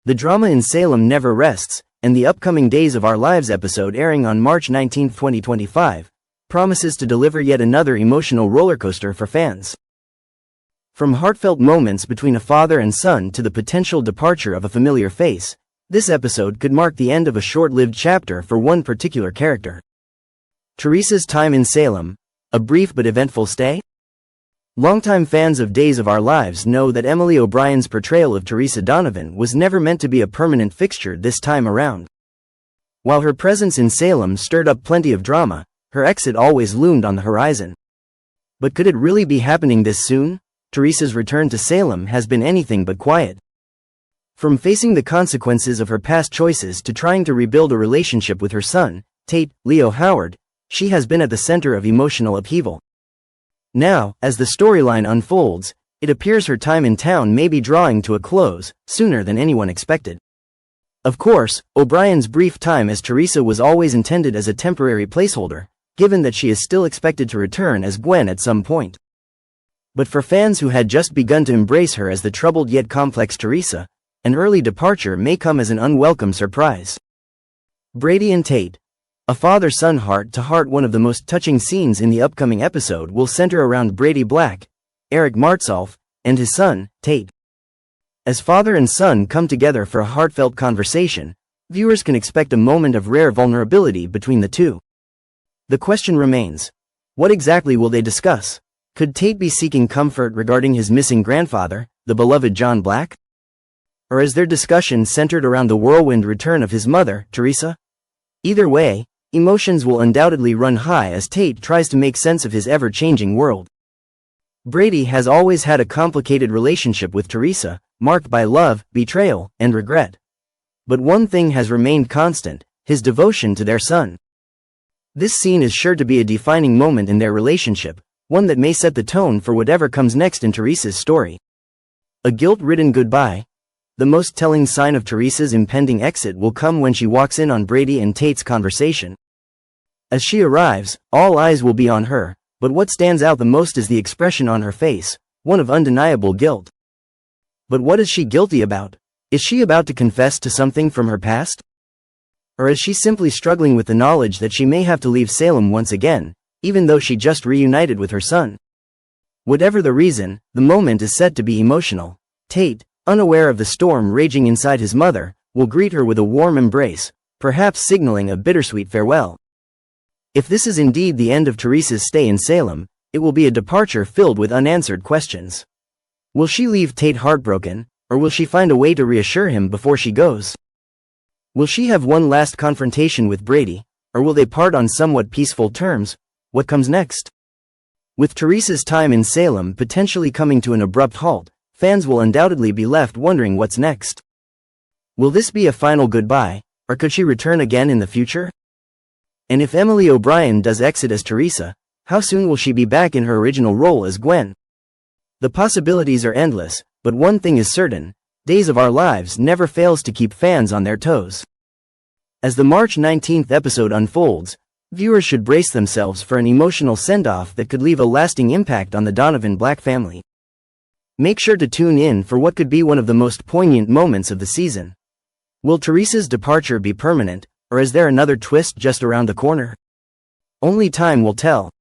The drama in Salem never rests, and the upcoming Days of Our Lives episode airing on March 19, 2025, promises to deliver yet another emotional rollercoaster for fans. From heartfelt moments between a father and son to the potential departure of a familiar face, this episode could mark the end of a short-lived chapter for one particular character. Teresa's time in Salem, a brief but eventful stay? Longtime fans of Days of Our Lives know that Emily O'Brien's portrayal of Teresa Donovan was never meant to be a permanent fixture this time around. While her presence in Salem stirred up plenty of drama, her exit always loomed on the horizon. But could it really be happening this soon? Teresa's return to Salem has been anything but quiet. From facing the consequences of her past choices to trying to rebuild a relationship with her son, Tate, Leo Howard, she has been at the center of emotional upheaval. Now, as the storyline unfolds, it appears her time in town may be drawing to a close, sooner than anyone expected. Of course, O'Brien's brief time as Teresa was always intended as a temporary placeholder, given that she is still expected to return as Gwen at some point. But for fans who had just begun to embrace her as the troubled yet complex Teresa, an early departure may come as an unwelcome surprise. Brady and Tate. A father-son heart-to-heart. One of the most touching scenes in the upcoming episode will center around Brady Black, Eric Martsolf, and his son, Tate. As father and son come together for a heartfelt conversation, viewers can expect a moment of rare vulnerability between the two. The question remains, what exactly will they discuss? Could Tate be seeking comfort regarding his missing grandfather, the beloved John Black? Or is their discussion centered around the whirlwind return of his mother, Teresa? Either way, emotions will undoubtedly run high as Tate tries to make sense of his ever-changing world. Brady has always had a complicated relationship with Teresa, marked by love, betrayal, and regret. But one thing has remained constant, his devotion to their son. This scene is sure to be a defining moment in their relationship, one that may set the tone for whatever comes next in Teresa's story. A guilt-ridden goodbye. The most telling sign of Teresa's impending exit will come when she walks in on Brady and Tate's conversation. As she arrives, all eyes will be on her, but what stands out the most is the expression on her face, one of undeniable guilt. But what is she guilty about? Is she about to confess to something from her past? Or is she simply struggling with the knowledge that she may have to leave Salem once again, even though she just reunited with her son? Whatever the reason, the moment is set to be emotional. Tate, unaware of the storm raging inside his mother, will greet her with a warm embrace, perhaps signaling a bittersweet farewell. If this is indeed the end of Teresa's stay in Salem, it will be a departure filled with unanswered questions. Will she leave Tate heartbroken, or will she find a way to reassure him before she goes? Will she have one last confrontation with Brady, or will they part on somewhat peaceful terms? What comes next? With Teresa's time in Salem potentially coming to an abrupt halt, fans will undoubtedly be left wondering what's next. Will this be a final goodbye, or could she return again in the future? And if Emily O'Brien does exit as Teresa, how soon will she be back in her original role as Gwen? The possibilities are endless, but one thing is certain, Days of Our Lives never fails to keep fans on their toes. As the March 19th episode unfolds, viewers should brace themselves for an emotional send-off that could leave a lasting impact on the Donovan Black family. Make sure to tune in for what could be one of the most poignant moments of the season. Will Teresa's departure be permanent, or is there another twist just around the corner? Only time will tell.